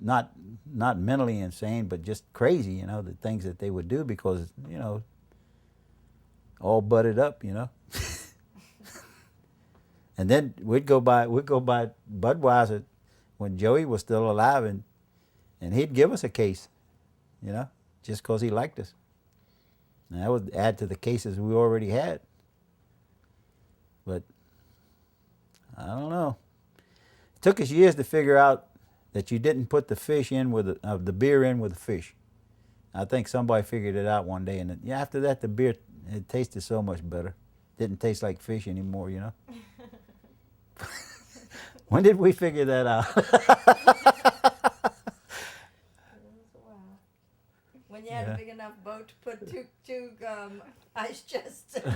Not mentally insane, but just crazy, you know, the things that they would do because, you know, all butted up, you know. And then we'd go by Budweiser when Joey was still alive, and he'd give us a case, you know, just because he liked us. And that would add to the cases we already had. But I don't know. It took us years to figure out that you didn't put the fish in with the beer in with the fish. I think somebody figured it out one day, and after that the beer, it tasted so much better. Didn't taste like fish anymore, you know. When did we figure that out? It was a while. When you had Yeah. a big enough boat to put two ice chests in it.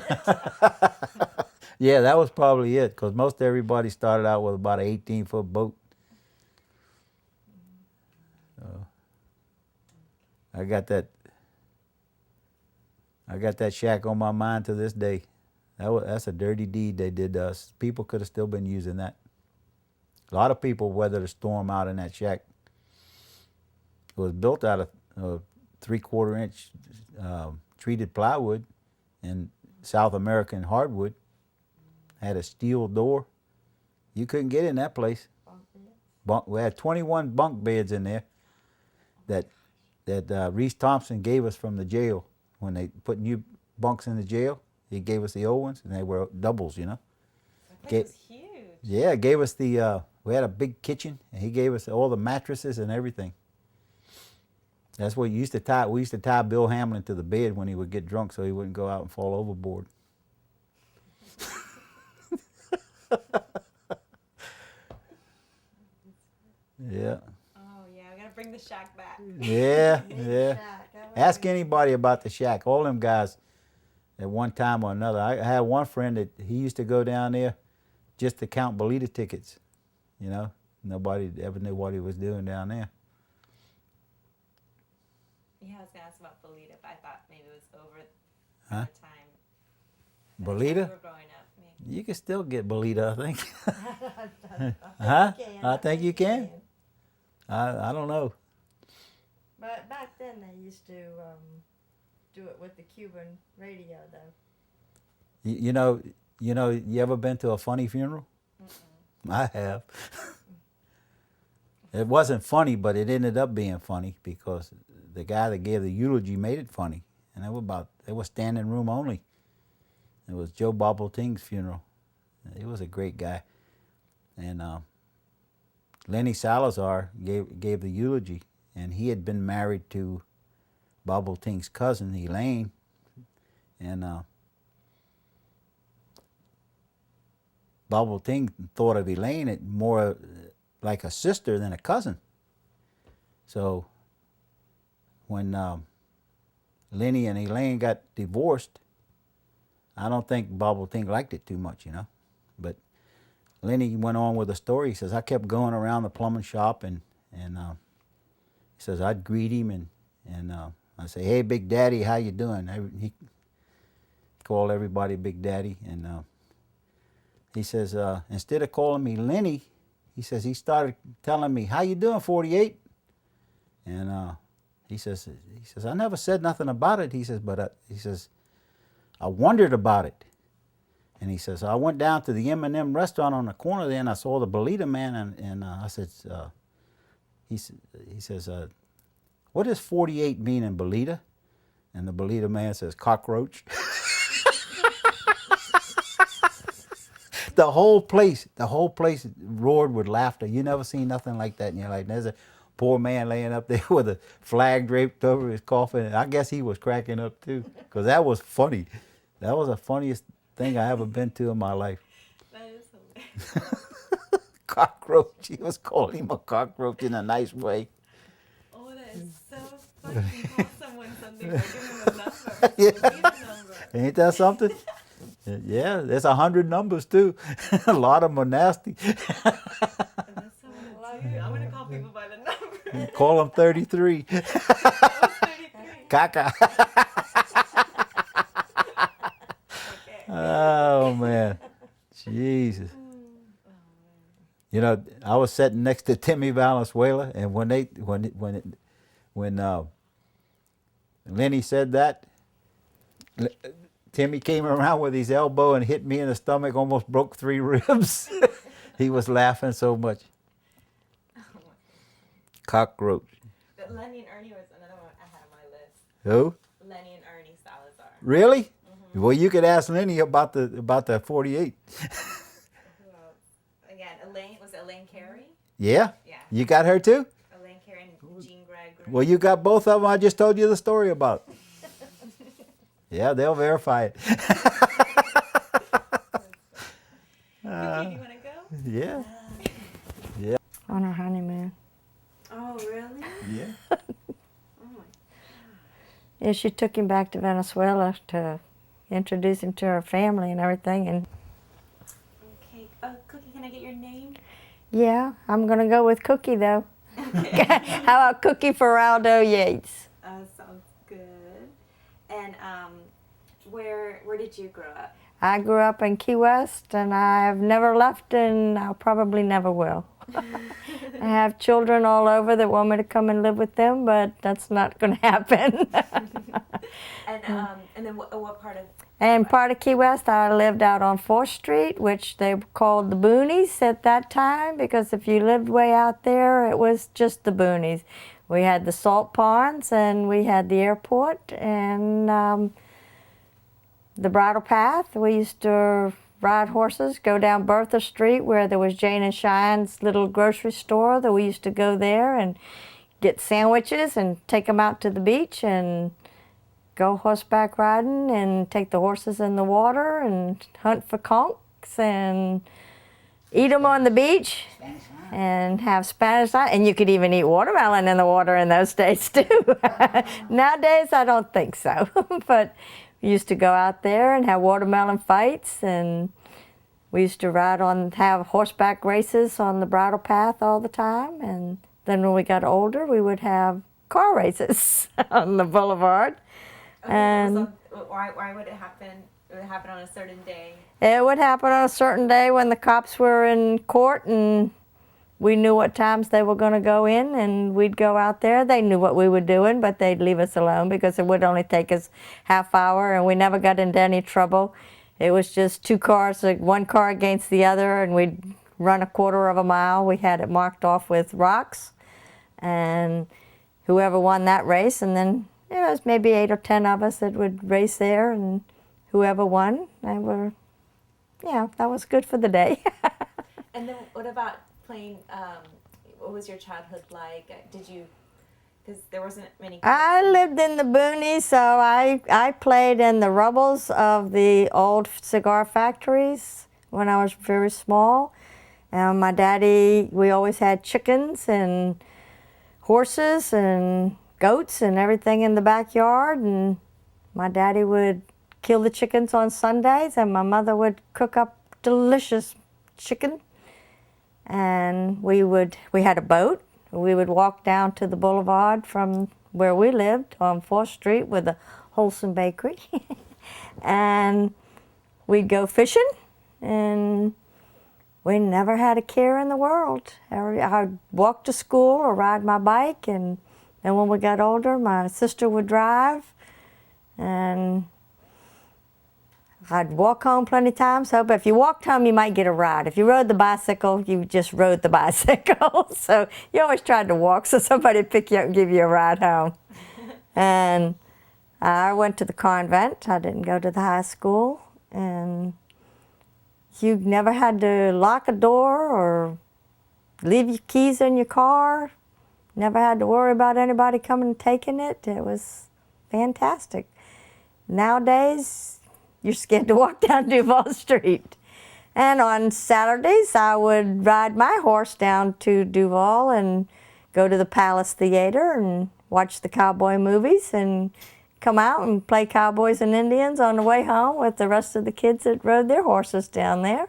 Yeah, that was probably it, because most everybody started out with about an 18-foot boat. So I got that shack on my mind to this day. That's a dirty deed they did to us. People could have still been using that. A lot of people weathered a storm out in that shack. It was built out of 3/4 inch treated plywood and South American hardwood. Had a steel door. You couldn't get in that place. We had 21 bunk beds in there that Reese Thompson gave us from the jail. When they put new bunks in the jail, he gave us the old ones, and they were doubles, you know. That place was huge. Yeah, gave us the, we had a big kitchen, and he gave us all the mattresses and everything. That's what we used to tie Bill Hamlin to the bed when he would get drunk so he wouldn't go out and fall overboard. Yeah. Oh yeah, we gotta bring the shack back. Yeah, yeah. Ask anybody about the shack. All them guys at one time or another. I had one friend that he used to go down there just to count bolita tickets. You know, nobody ever knew what he was doing down there. Yeah, I was gonna ask about Bolita, but I thought maybe it was over Huh? the time. Bolita? We were growing up, maybe. You can still get bolita, I think. Huh? I think you can. I don't know. But back then they used to do it with the Cuban radio, though. You know, you ever been to a funny funeral? Mm-mm. I have. It wasn't funny, but it ended up being funny because the guy that gave the eulogy made it funny, and it was standing room only. It was Joe Bobolting's funeral. He was a great guy, and Lenny Salazar gave the eulogy, and he had been married to Bobolting's cousin Elaine, and Bobolting thought of Elaine more like a sister than a cousin. So when Lenny and Elaine got divorced, I don't think Bobolting liked it too much, you know. But Lenny went on with the story. He says, I kept going around the plumbing shop, and he says, I'd greet him, and I'd say, hey, Big Daddy, how you doing? He called everybody Big Daddy, and he says, instead of calling me Lenny, he says, he started telling me, how you doing, 48? And he says, I never said nothing about it. He says, but he says, I wondered about it. And he says, I went down to the M&M restaurant on the corner there, and I saw the Bolita man, and I said, he says, what does 48 mean in Bolita? And the Bolita man says, cockroach. The whole place roared with laughter. You never seen nothing like that in your life. There's a poor man laying up there with a flag draped over his coffin. I guess he was cracking up too, because that was funny. That was the funniest thing I ever been to in my life. That is hilarious. Cockroach. He was calling him a cockroach in a nice way. Oh, that is so funny. You can call someone something by giving them a number. Yeah. Bolita number. Ain't that something? Yeah, there's 100 numbers too. A lot of them are nasty. And that's so funny. I'm gonna call people by the number. Call them 33. Oh, 33. Caca. Okay. Oh man, Jesus. You know, I was sitting next to Timmy Valenzuela, and when Lenny said that, Timmy came around with his elbow and hit me in the stomach, almost broke 3 ribs. He was laughing so much. Oh, my God. Cockroach. But Lenny and Ernie was another one I had on my list. Who? Lenny and Ernie Salazar. Really? Mm-hmm. Well, you could ask Lenny about the 48. Who else? Again, Elaine, was it Elaine Carey? Yeah? Yeah. You got her too? Elaine Carey and Jean Gregory. Well, you got both of them. I just told you the story about. Yeah, they'll verify it. Cookie, do you want to go? Yeah. On our honeymoon. Oh, really? Yeah. Oh, my. Yeah, she took him back to Venezuela to introduce him to her family and everything. And Okay. Cookie, can I get your name? yeah, I'm going to go with Cookie, though. Okay. How about Cookie Feraldo Yates? Sounds good. And Where did you grow up? I grew up in Key West, and I've never left, and I probably never will. I have children all over that want me to come and live with them, but that's not going to happen. And then what part of? And part of Key West, I lived out on 4th Street, which they called the boonies at that time, because if you lived way out there, it was just the boonies. We had the salt ponds, and we had the airport, and the bridle path. We used to ride horses, go down Bertha Street where there was Jane and Shine's little grocery store, that we used to go there and get sandwiches and take them out to the beach and go horseback riding and take the horses in the water and hunt for conchs and eat them on the beach and have Spanish wine. And you could even eat watermelon in the water in those days too. Nowadays I don't think so, but we used to go out there and have watermelon fights, and we used to have horseback races on the bridle path all the time. And then when we got older, we would have car races on the boulevard. Okay, And why would it happen? It would happen on a certain day. it would happen on a certain day when the cops were in court, and we knew what times they were going to go in, and we'd go out there. They knew what we were doing, but they'd leave us alone because it would only take us half hour, and we never got into any trouble. It was just 2 cars, like 1 car against the other, and we'd run a 1/4 of a mile. We had it marked off with rocks, and whoever won that race, and then it was maybe 8 or 10 of us that would race there, and whoever won, that was good for the day. And then what about playing? What was your childhood like? Did you? Because there wasn't many. I lived in the boonies, so I played in the rubbles of the old cigar factories when I was very small. And my daddy, we always had chickens and horses and goats and everything in the backyard. And my daddy would kill the chickens on Sundays, and my mother would cook up delicious chicken. And we had a boat. We would walk down to the boulevard from where we lived on 4th Street with a wholesome bakery. And we'd go fishing, and we never had a care in the world. I'd walk to school or ride my bike, and then when we got older, my sister would drive, and I'd walk home plenty of times. So, but if you walked home, you might get a ride. If you rode the bicycle, you just rode the bicycle. So you always tried to walk so somebody would pick you up and give you a ride home. And I went to the convent. I didn't go to the high school. And you never had to lock a door or leave your keys in your car. Never had to worry about anybody coming and taking it. It was fantastic. Nowadays, you're scared to walk down Duval Street. And on Saturdays, I would ride my horse down to Duval and go to the Palace Theater and watch the cowboy movies and come out and play cowboys and Indians on the way home with the rest of the kids that rode their horses down there.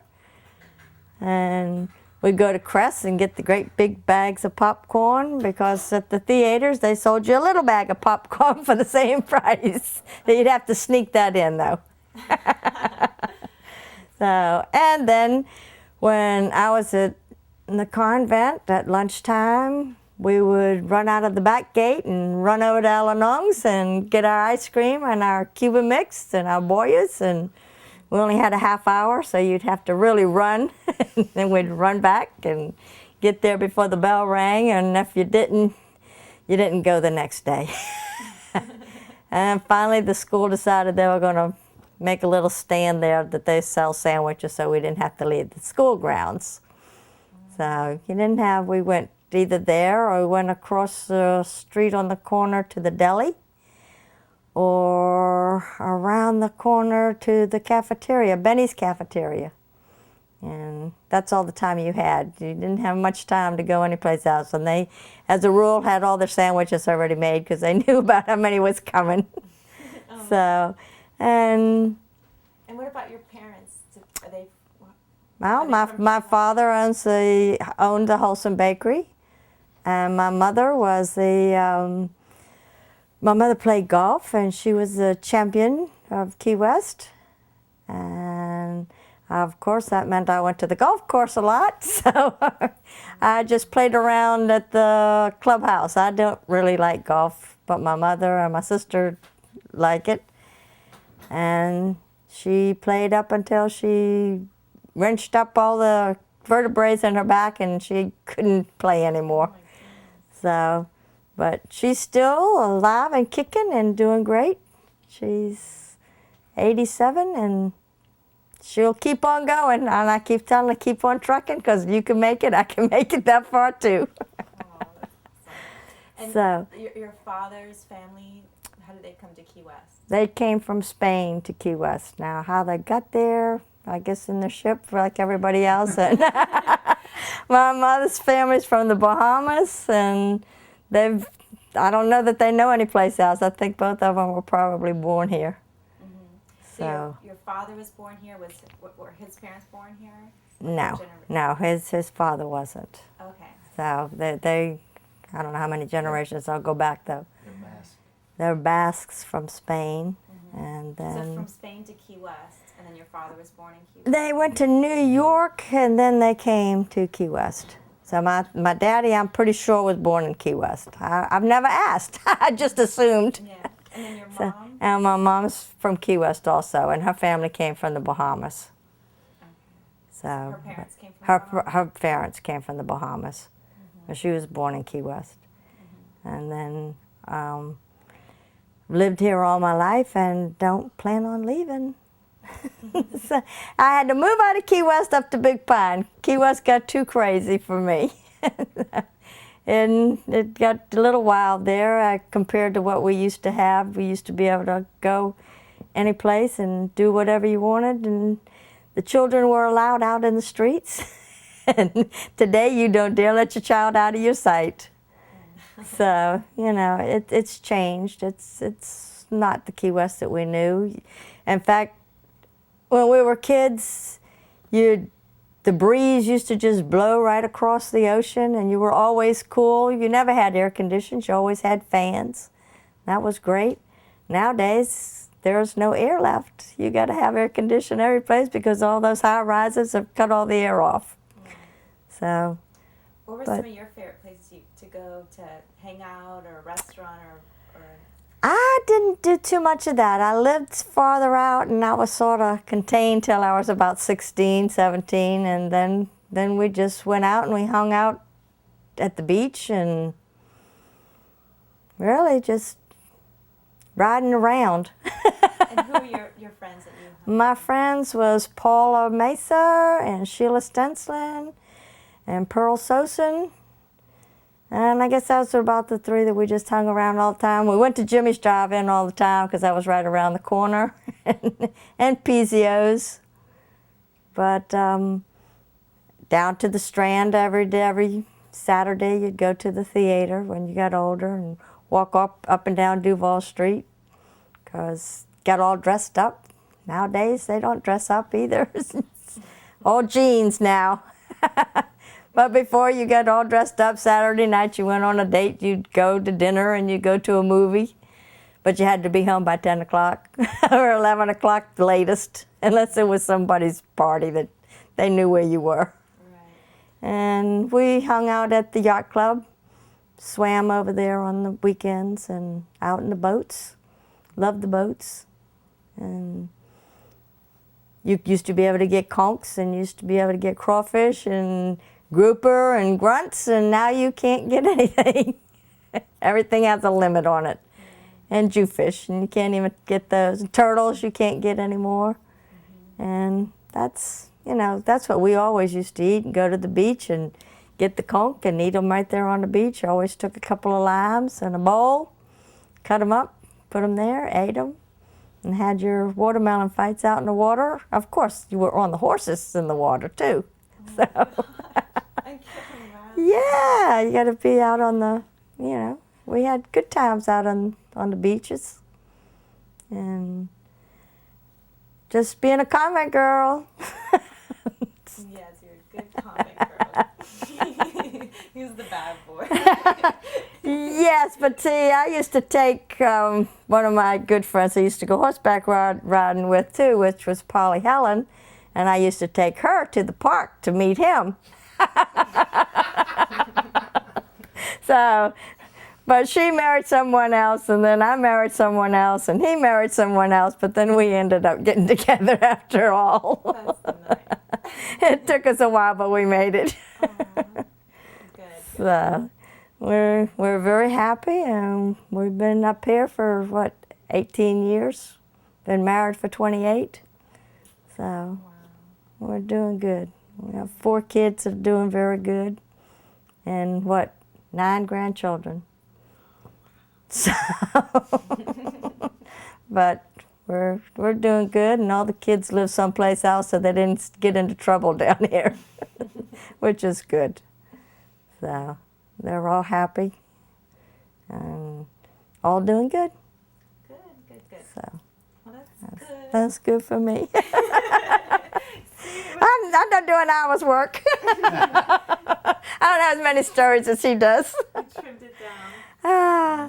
And we'd go to Crest and get the great big bags of popcorn, because at the theaters they sold you a little bag of popcorn for the same price. You'd have to sneak that in though. So, and then when I was in the convent at lunchtime, we would run out of the back gate and run over to Alanong's and get our ice cream and our Cuban mix and our boyas, and we only had a half hour, so you'd have to really run. And then we'd run back and get there before the bell rang, and if you didn't go the next day. And finally the school decided they were going to make a little stand there that they sell sandwiches, so we didn't have to leave the school grounds. So we went either there, or we went across the street on the corner to the deli, or around the corner to the cafeteria, Benny's cafeteria. And that's all the time you had. You didn't have much time to go anyplace else. And they, as a rule, had all their sandwiches already made because they knew about how many was coming. Oh. So, and what about your parents? Are they? Well, my father owned the Wholesome Bakery, and my mother was my mother played golf, and she was a champion of Key West. And of course, that meant I went to the golf course a lot. So I just played around at the clubhouse. I don't really like golf, but my mother and my sister like it. And she played up until she wrenched up all the vertebrae in her back and she couldn't play anymore. So, but she's still alive and kicking and doing great. She's 87 and she'll keep on going. And I keep telling her, keep on trucking, because you can make it, I can make it that far too. Oh, that's awesome. And So your father's family, how did they come to Key West? they came from Spain to Key West. Now, how they got there, I guess in the ship like everybody else. And my mother's family's from the Bahamas, and I don't know that they know any place else. I think both of them were probably born here. So your father was born here. Were his parents born here? No, his father wasn't. Okay. So they I don't know how many generations I'll go back though. They're Basque. They're Basques from Spain, and So then from Spain to Key West, and then your father was born in Key West. they went to New York, and then they came to Key West. So my daddy, I'm pretty sure, was born in Key West. I've never asked. I just assumed. Yeah. And then your So, mom? and my mom's from Key West also, and her family came from the Bahamas. Okay. So Her parents came from her the Bahamas? her parents came from the Bahamas, but she was born in Key West, and then lived here all my life and don't plan on leaving. So I had to move out of Key West up to Big Pine. Key West got too crazy for me. And it got a little wild there compared to what we used to have. We used to be able to go any place and do whatever you wanted, and the children were allowed out in the streets. And today you don't dare let your child out of your sight. So, you know, it's changed. It's not the Key West that we knew. In fact, when we were kids, the breeze used to just blow right across the ocean, and you were always cool. You never had air conditioners. You always had fans. That was great. Nowadays, there's no air left. You got to have air conditioning every place because all those high rises have cut all the air off. So, What were some of your favorite places to go to hang out, or a restaurant, or I didn't do too much of that. I lived farther out, and I was sort of contained till I was about 16, 17, and then we just went out and we hung out at the beach and really just riding around. And who were your friends that you hung My friends was Paula Mesa and Sheila Stenslin and Pearl Sosin. And I guess those were about the three that we just hung around all the time. We went to Jimmy's Drive-In all the time because that was right around the corner, and Pizio's. But down to the Strand every Saturday, you'd go to the theater when you got older and walk up and down Duval Street because got all dressed up. Nowadays, they don't dress up either. All jeans now. But before you got all dressed up, Saturday night you went on a date, you'd go to dinner and you'd go to a movie. But you had to be home by 10 o'clock or 11 o'clock latest, unless it was somebody's party that they knew where you were. Right. And we hung out at the yacht club, swam over there on the weekends and out in the boats. Loved the boats. And you used to be able to get conchs and used to be able to get crawfish and grouper and grunts, and now you can't get anything. Everything has a limit on it. And jewfish, and you can't even get those. Turtles you can't get anymore. And that's, you know, that's what we always used to eat, and go to the beach and get the conch and eat them right there on the beach. Always took a couple of limes and a bowl, cut them up, put them there, ate them, and had your watermelon fights out in the water. Of course, you were on the horses in the water too. So, yeah, you got to be out on the, you know, we had good times out on the beaches. And just being a convent girl. Yes, you're a good comic girl. He was the bad boy. Yes, but see, I used to take one of my good friends I used to go horseback riding with too, which was Polly Helen, and I used to take her to the park to meet him. So, but she married someone else, and then I married someone else, and he married someone else, but then we ended up getting together after all. That's nice. It took us a while, but we made it. Good. So we're very happy, and we've been up here for what, 18 years. Been married for 28. So Wow. we're doing good. We have 4 kids that are doing very good, and what, 9 grandchildren. So, but we're doing good, and all the kids live someplace else, so they didn't get into trouble down here, which is good. So they're all happy and all doing good. Good. So Well, that's good. that's good for me. I'm not doing hours work. I don't have as many stories as she does. You trimmed it down. Ah.